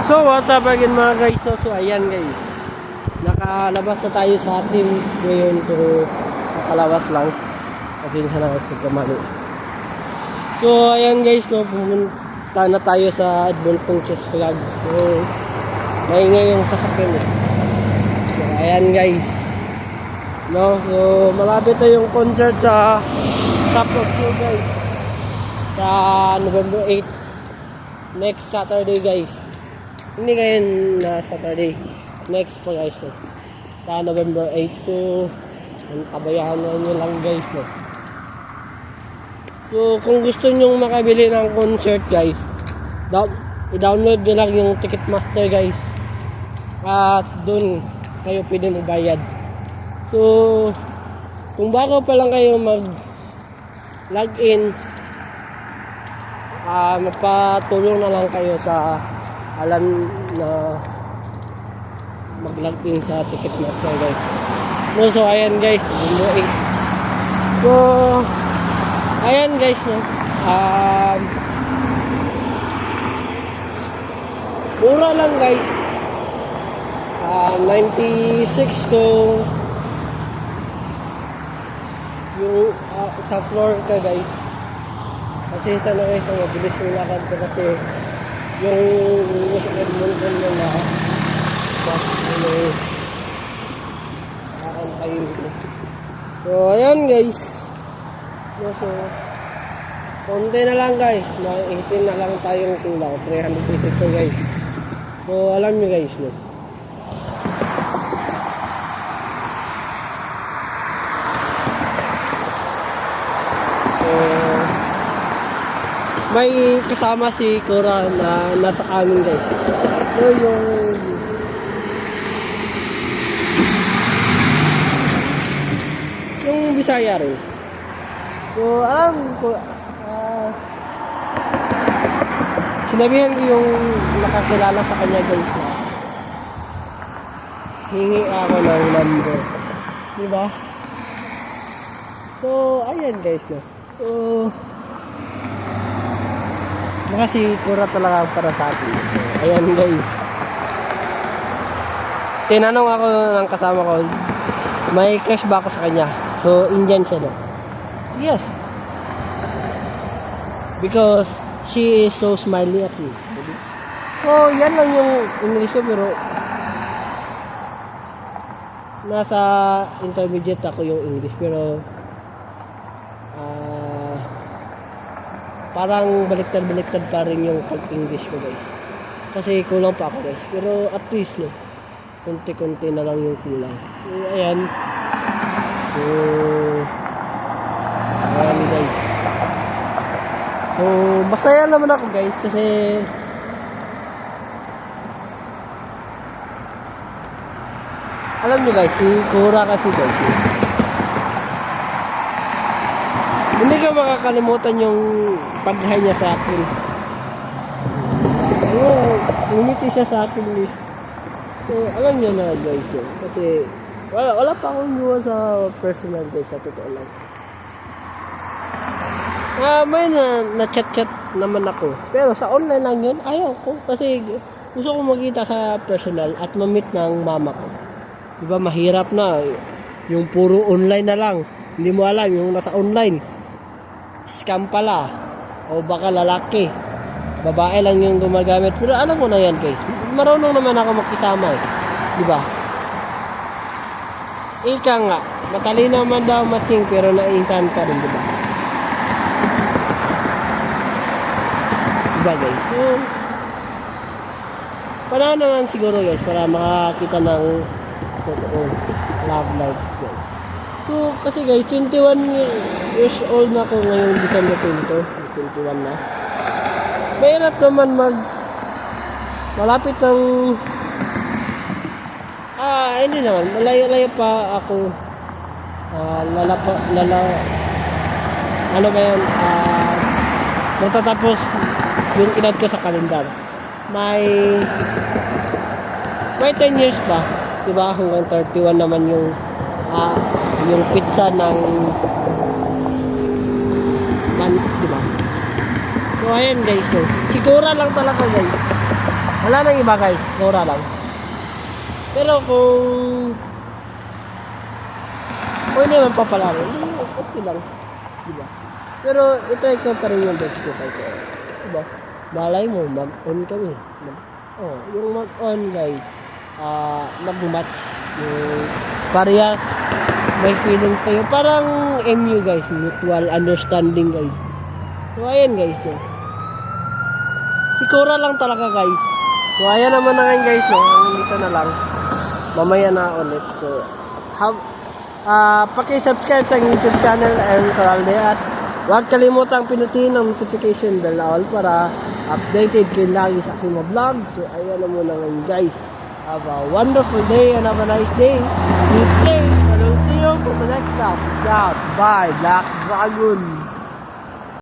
So what up again mga guys, no? So ayan guys, nakalabas na tayo sa Teams ngayon. So nakalabas lang kasi na ako sa kamali. So ayan guys, no, pumunta na tayo sa Advoltong Chess Vlog. So maingay yung sasakyan eh. So ayan guys, no, so malapit na yung concert sa Top of You guys sa November 8 next Saturday guys. Hindi ngayon na Saturday, next po guys, no? Sa November 8. So kabayahan nyo lang guys, no? So kung gusto nyo makabili ng concert guys, i-download nyo lang yung Ticketmaster guys, at dun kayo pwede magbayad. So kung bago pa lang kayo mag login, magpatulong na lang kayo sa alam na mag-login sa Ticketmaster guys. No, so ayan guys, November 8. So ayan guys, no, mura lang guys, 96 to yung sa floor ka guys. Kasi sana guys, mabilis yung lakad ko kasi yung sa Edmonton na mas kakantayin ko. So ayan guys, so konti na lang guys, 18 na lang tayong kulang, 382 guys. So alam nyo guys, no, may kasama si Cora na nasa amin guys. So yung Bisaya rin. So alam ko, sinabihan ko yung nakakilala sa kanya guys na hingi ako ng number, diba? So ayan guys, no. So baka si Cora talaga para sa akin. So, ayan guys, tinanong ako ng kasama ko, may crush ba ako sa kanya? So Indian siya, no? Yes, because she is so smiley at me. So yan lang yung English ko, pero nasa intermediate ako yung English, pero parang baliktad pa rin yung pag-English ko guys. Kasi kulang pa ako guys. Pero at least, no, konti-konti na lang yung kulang. So ayan. So ayan guys. So masaya naman ako guys kasi alam nyo guys, si Cora kasi guys, hindi ka makakalimutan yung pag-hi niya sa akin. Umiti siya sa akin guys. So alam nyo na guys, no? Kasi wala pa akong gawa sa personal guys, sa totoo lang. May na-chat naman ako, pero sa online lang yun, ayaw ko. Kasi gusto ko magkita sa personal at ma-meet ng mama ko. Diba mahirap na yung puro online na lang, hindi mo alam yung nasa online scam pala, o baka lalaki, babae lang yung gumagamit. Pero alam mo na yan guys, marunong naman ako makisama eh, diba? Ika nga, matalino man daw matching, pero naiinsan ka rin, diba? Diba guys? So para naman siguro guys, para makakita ng totoong love lives guys. So kasi guys, 21 years old na ako ngayon, December 21 na. Mahirap naman malapit ng hindi naman, malayo-layo pa ako. Ano ba yan, matatapos yung edad ko sa kalendar. May 10 years pa, diba? Hanggang 31 naman yung pizza ng man, diba? So ayan guys, no, si Cora lang talaga guys. Wala nang iba guys, Cora lang. Pero kung hindi man papalaro, hindi, okay lang. Diba? Pero itry ko pa rin yung best ko kay Cora. Diba? Malay mo, mag-on kami. Yung mag-on guys, mag-match. Yung parehas, may feelings kayo. Parang MU guys, mutual understanding guys. So ayan guys, no. Si Cora lang talaga guys. So ayan naman na ngayon guys, no. Dito na lang. Mamaya na ulit. So, paki-subscribe sa YouTube channel and Coralde at huwag kalimutang pinutin ang notification bell all para updated kayo lagi sa aking mga vlog. So ayan na muna ngayon guys. Have a wonderful day and have a nice day. Be safe. And I'll see you for the next vlog. Bye, Black Dragon.